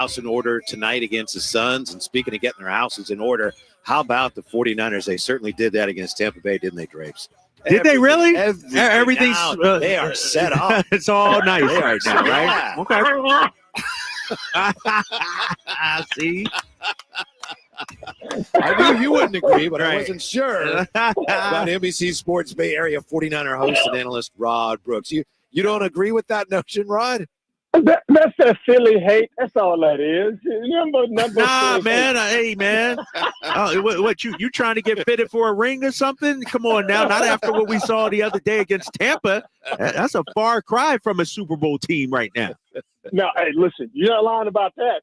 house in order tonight against the Suns. And speaking of getting their houses in order, how about the 49ers? They certainly did that against Tampa Bay, didn't they, Drapes? Did they really? Everything's they are set up. It's all nice right now, right? Yeah. Okay. See? I knew you wouldn't agree, but Right. I wasn't sure about NBC Sports Bay Area 49er host and analyst Rod Brooks. You don't agree with that notion, Rod? That's that silly hate. That's all that is. Nah, man. Hey, man. What you trying to get fitted for a ring or something? Come on now. Not after what we saw the other day against Tampa. That's a far cry from a Super Bowl team right now. No, hey, listen, you're not lying about that.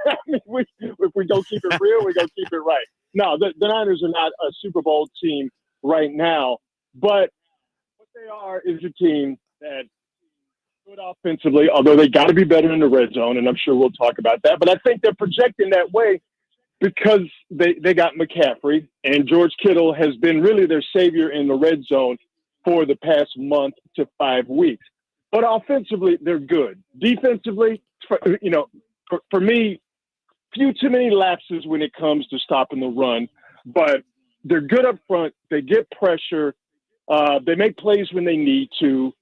I mean, if we don't keep it real, we're going to keep it right. No, the Niners are not a Super Bowl team right now, but what they are is a team that good offensively, although they got to be better in the red zone, and I'm sure we'll talk about that. But I think they're projecting that way because they got McCaffrey, and George Kittle has been really their savior in the red zone for the past month to 5 weeks. But offensively, they're good. Defensively, for me, few too many lapses when it comes to stopping the run. But they're good up front. They get pressure. They make plays when they need to.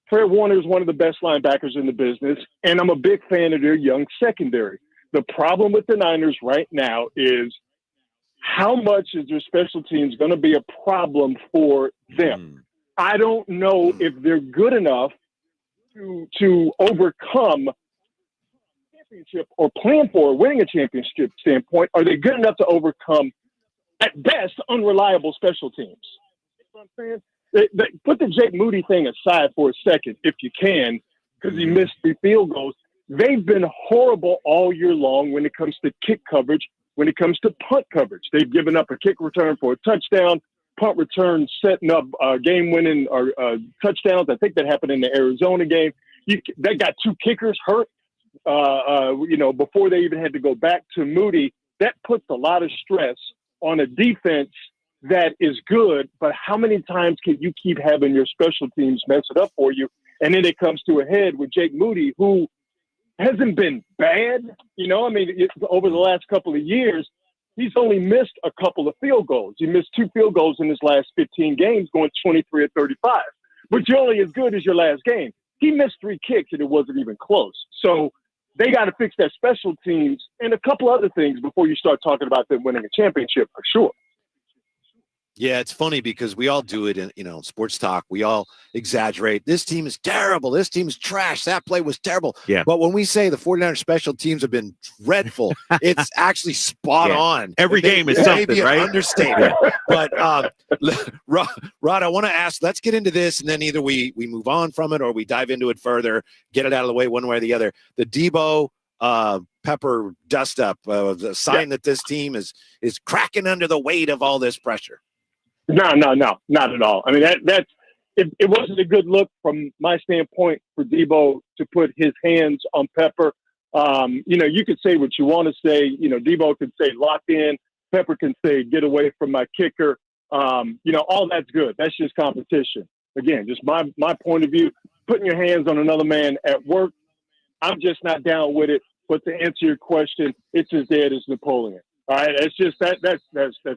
Fred Warner is one of the best linebackers in the business, and I'm a big fan of their young secondary. The problem with the Niners right now is how much is their special teams going to be a problem for them? I don't know if they're good enough to overcome a championship or plan for winning a championship standpoint. Are they good enough to overcome, at best, unreliable special teams? You know what I'm saying? Put the Jake Moody thing aside for a second, if you can, because he missed 3 field goals. They've been horrible all year long when it comes to kick coverage, when it comes to punt coverage. They've given up a kick return for a touchdown, punt return setting up game-winning or touchdowns. I think that happened in the Arizona game. They got 2 kickers hurt, before they even had to go back to Moody. That puts a lot of stress on a defense that is good, but how many times can you keep having your special teams mess it up for you? And then it comes to a head with Jake Moody, who hasn't been bad. Over the last couple of years, he's only missed a couple of field goals. He missed 2 field goals in his last 15 games, going 23 or 35. But you're only as good as your last game. He missed 3 kicks, and it wasn't even close. So they got to fix their special teams and a couple other things before you start talking about them winning a championship for sure. Yeah, it's funny because we all do it in, sports talk. We all exaggerate. This team is terrible. This team is trash. That play was terrible. Yeah. But when we say the 49ers special teams have been dreadful, it's actually spot on. Every game is something, maybe right? An understatement. But Rod, I want to ask, let's get into this, and then either we move on from it or we dive into it further, get it out of the way one way or the other. The Debo Pepper dust up, the sign that this team is cracking under the weight of all this pressure. No, not at all. I mean, it wasn't a good look from my standpoint for Debo to put his hands on Pepper. You could say what you want to say. Debo could say lock in. Pepper can say get away from my kicker. All that's good. That's just competition. Again, just my point of view. Putting your hands on another man at work, I'm just not down with it. But to answer your question, it's as dead as Napoleon. All right, it's just that's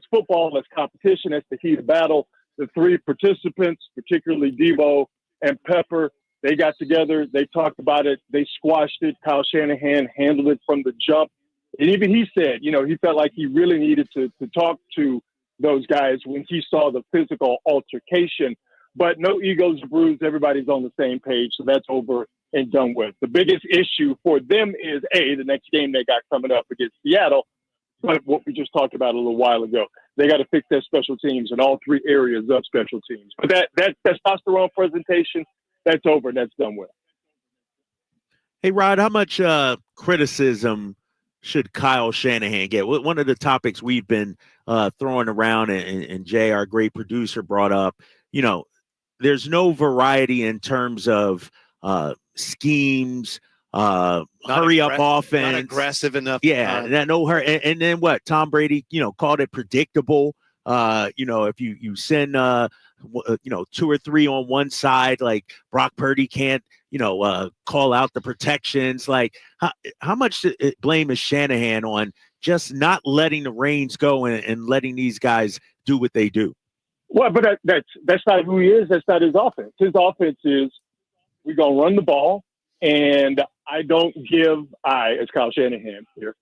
football. That's competition. That's the heat of battle. The 3 participants, particularly Debo and Pepper, they got together. They talked about it. They squashed it. Kyle Shanahan handled it from the jump. And even he said, he felt like he really needed to talk to those guys when he saw the physical altercation. But no egos bruised. Everybody's on the same page, so that's over and done with. The biggest issue for them is, the next game they got coming up against Seattle. But what we just talked about a little while ago, they got to fix their special teams in all 3 areas of special teams. But that testosterone presentation, that's over and that's done with. Hey, Rod, how much criticism should Kyle Shanahan get? One of the topics we've been throwing around, and Jay, our great producer, brought up, there's no variety in terms of schemes, hurry up offense, not aggressive enough. Yeah, no hurry. And then what? Tom Brady, called it predictable. If you send 2 or 3 on one side, like Brock Purdy can't call out the protections. Like, how much blame is Shanahan on just not letting the reins go and letting these guys do what they do? Well, but that's not who he is. That's not his offense. His offense is, we're going to run the ball, and as Kyle Shanahan here,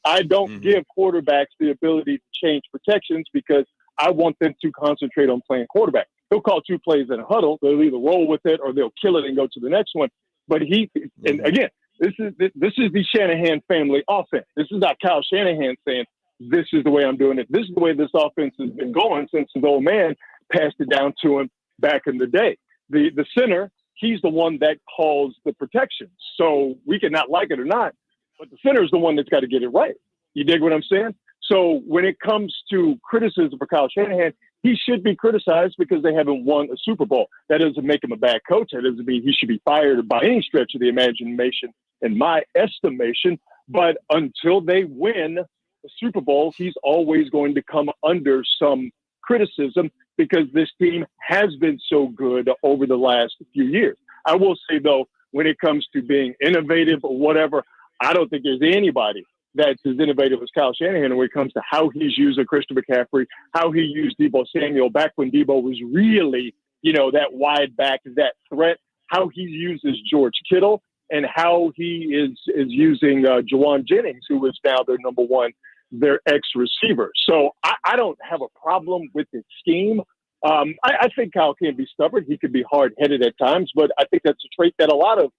I don't give quarterbacks the ability to change protections because I want them to concentrate on playing quarterback. He'll call 2 plays in a huddle. They'll either roll with it or they'll kill it and go to the next one. But and again, this is the Shanahan family offense. This is not Kyle Shanahan saying, this is the way I'm doing it. This is the way this offense has been going since his old man passed it down to him back in the day. The center, he's the one that calls the protections. So we can not like it or not, but the center is the one that's got to get it right. You dig what I'm saying? So when it comes to criticism for Kyle Shanahan, he should be criticized because they haven't won a Super Bowl. That doesn't make him a bad coach. That doesn't mean he should be fired by any stretch of the imagination, in my estimation. But until they win the Super Bowl, he's always going to come under some criticism because this team has been so good over the last few years. I will say, though, when it comes to being innovative or whatever, I don't think there's anybody that's as innovative as Kyle Shanahan when it comes to how he's using Christian McCaffrey, how he used Deebo Samuel back when Deebo was really, that wide back, that threat, how he uses George Kittle, and how he is using Juwan Jennings, who is now their number one, their ex-receiver. So I don't have a problem with his scheme. I think Kyle can be stubborn. He can be hard-headed at times, but I think that's a trait that a lot of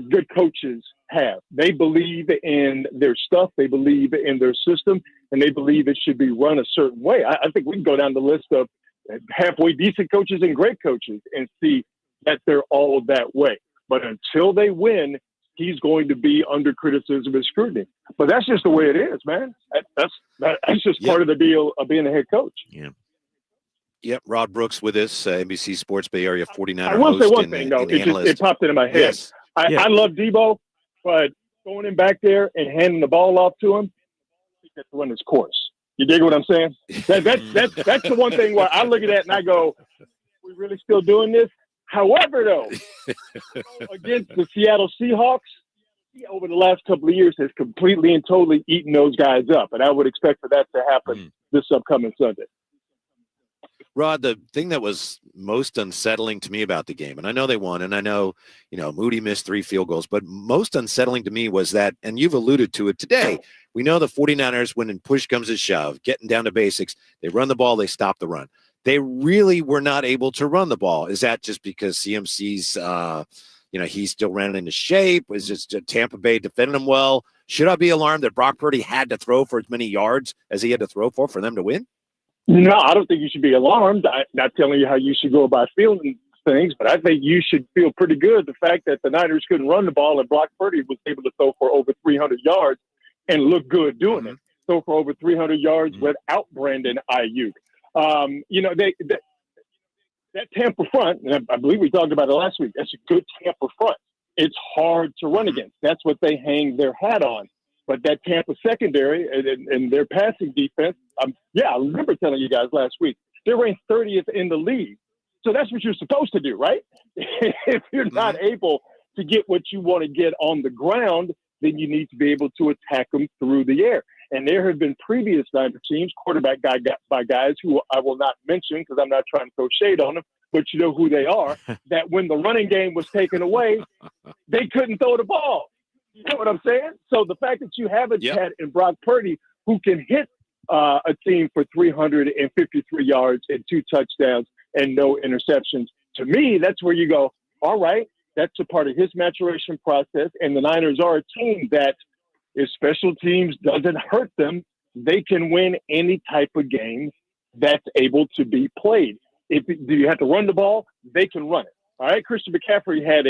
good coaches have. They believe in their stuff, they believe in their system, and they believe it should be run a certain way. I think we can go down the list of halfway decent coaches and great coaches and see that they're all that way. But until they win, he's going to be under criticism and scrutiny. But that's just the way it is, man. That's just part of the deal of being a head coach. Yeah. Yep, Rod Brooks with us, NBC Sports Bay Area 49er I will say one and, thing, though. and It popped into my head. Yes. I love Deebo, but going in back there and handing the ball off to him, I think that's run his course. You dig what I'm saying? That's the one thing where I look at that and I go, we really still doing this? However, though, against the Seattle Seahawks, he, over the last couple of years, has completely and totally eaten those guys up. And I would expect for that to happen this upcoming Sunday. Rod, the thing that was most unsettling to me about the game, and I know they won, and I know, Moody missed 3 field goals, but most unsettling to me was that, and you've alluded to it today, we know the 49ers, when push comes to shove, getting down to basics, they run the ball, they stop the run. They really were not able to run the ball. Is that just because CMC's, he's still running into shape? Was just Tampa Bay defending him well? Should I be alarmed that Brock Purdy had to throw for as many yards as he had to throw for them to win? No, I don't think you should be alarmed. I'm not telling you how you should go about feeling things, but I think you should feel pretty good. The fact that the Niners couldn't run the ball and Brock Purdy was able to throw for over 300 yards and look good doing it. Throw for over 300 yards without Brandon Ayuk. That Tampa front, and I believe we talked about it last week, that's a good Tampa front. It's hard to run against. That's what they hang their hat on. But that Tampa secondary and their passing defense, I remember telling you guys last week, they're ranked 30th in the league. So that's what you're supposed to do, right? If you're not able to get what you want to get on the ground, then you need to be able to attack them through the air. And there have been previous Niner teams, quarterback by guys who I will not mention because I'm not trying to throw shade on them, but you know who they are, that when the running game was taken away, they couldn't throw the ball. You know what I'm saying? So the fact that you have a cat in Brock Purdy who can hit a team for 353 yards and 2 touchdowns and no interceptions, to me, that's where you go, all right, that's a part of his maturation process. And the Niners are a team that if special teams doesn't hurt them, they can win any type of game that's able to be played. Do you have to run the ball? They can run it. All right, Christian McCaffrey had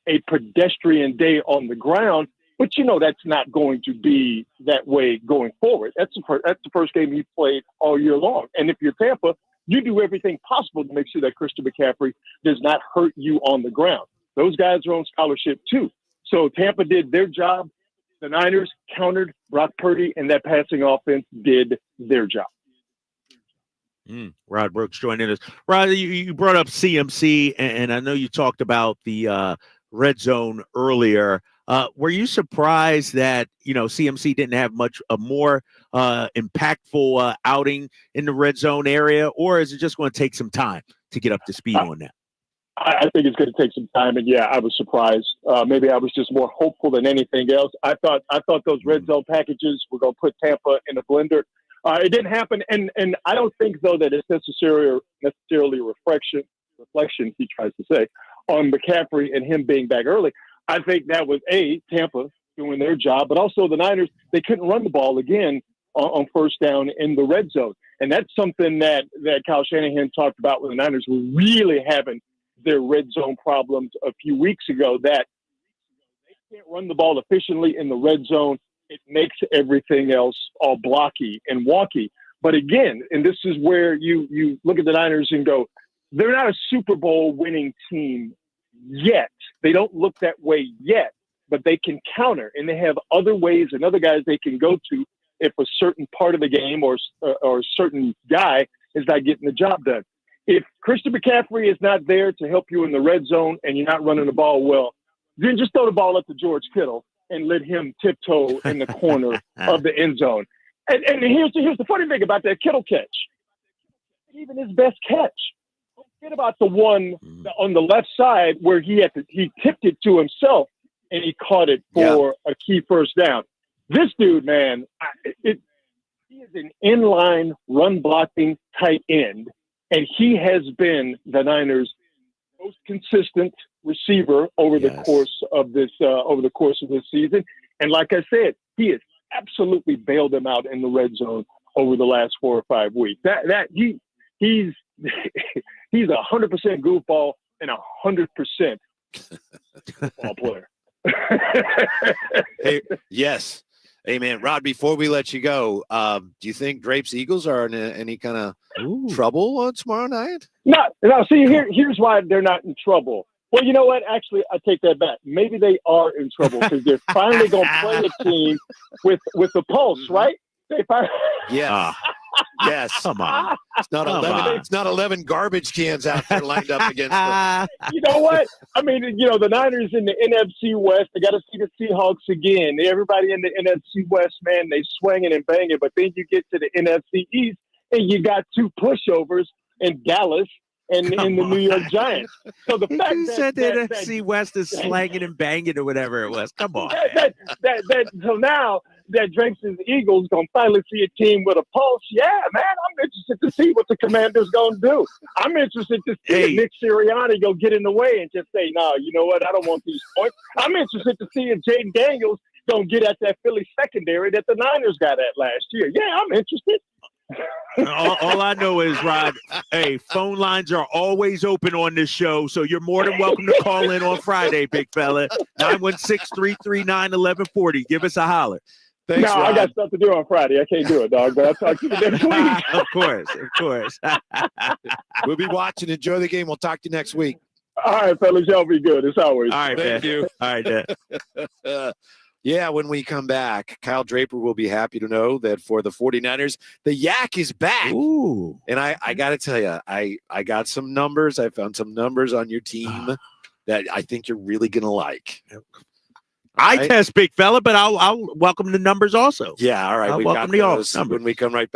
a pedestrian day on the ground, but that's not going to be that way going forward. That's the first game he played all year long. And if you're Tampa, you do everything possible to make sure that Christian McCaffrey does not hurt you on the ground. Those guys are on scholarship too. So Tampa did their job. The Niners countered Brock Purdy, and that passing offense did their job. Rod Brooks joining us. Rod, you brought up CMC, and I know you talked about the red zone earlier. Were you surprised that, CMC didn't have much a more impactful outing in the red zone area, or is it just going to take some time to get up to speed on that? I think it's going to take some time, and I was surprised. Maybe I was just more hopeful than anything else. I thought those red zone packages were going to put Tampa in a blender. It didn't happen, and I don't think though that it's necessarily reflection. He tries to say on McCaffrey and him being back early. I think that was Tampa doing their job, but also the Niners, they couldn't run the ball again on first down in the red zone, and that's something that Kyle Shanahan talked about when the Niners were really having their red zone problems a few weeks ago, that they can't run the ball efficiently in the red zone. It makes everything else all blocky and wonky. But again, and this is where you look at the Niners and go, they're not a Super Bowl winning team yet. They don't look that way yet, but they can counter, and they have other ways and other guys they can go to if a certain part of the game or a certain guy is not getting the job done. If Christian McCaffrey is not there to help you in the red zone and you're not running the ball well, then just throw the ball up to George Kittle and let him tiptoe in the corner of the end zone. And here's the funny thing about that Kittle catch. Even his best catch. Don't forget about the one on the left side where he tipped it to himself and he caught it for a key first down. This dude, man, he is an inline run blocking tight end. And he has been the Niners' most consistent receiver over the course of this season. And like I said, he has absolutely bailed them out in the red zone over the last 4 or 5 weeks. He's 100% goofball and 100% ball player. Hey, yes. Hey, man, Rod, before we let you go, do you think Drape's Eagles are in any kind of trouble on tomorrow night? No. See, here's why they're not in trouble. Well, you know what? Actually, I take that back. Maybe they are in trouble because they're finally going to play a team with the pulse, right? Yes. Yes. Come on. It's not 11. It's not 11 garbage cans out there lined up against them. You know what? I mean, the Niners in the NFC West, they got to see the Seahawks again. Everybody in the NFC West, man, they swinging and banging. But then you get to the NFC East, and you got 2 pushovers in Dallas and in the New York Giants. So the fact you said the NFC West is slanging and banging or whatever it was. Come on. So now that Drake's Eagles going to finally see a team with a pulse. Yeah, man, I'm interested to see what the Commanders going to do. I'm interested to see Nick Sirianni go get in the way and just say, no, you know what? I don't want these points. I'm interested to see if Jaden Daniels going to get at that Philly secondary that the Niners got at last year. Yeah, I'm interested. all I know is, Rod, hey, phone lines are always open on this show, so you're more than welcome to call in on Friday, big fella. 916-339-1140. Give us a holler. Thanks, Rod. I got stuff to do on Friday. I can't do it, dog, but I'll talk to you next week. Of course. We'll be watching. Enjoy the game. We'll talk to you next week. All right, fellas. Y'all be good, as always. All right, Thank you. All right, yeah, when we come back, Kyle Draper will be happy to know that for the 49ers, the Yak is back. Ooh. And I got to tell you, I got some numbers. I found some numbers on your team that I think you're really going to like. I test, big fella, but I'll welcome the numbers also. Yeah, all right. I'll We welcome got the those numbers when we come right back.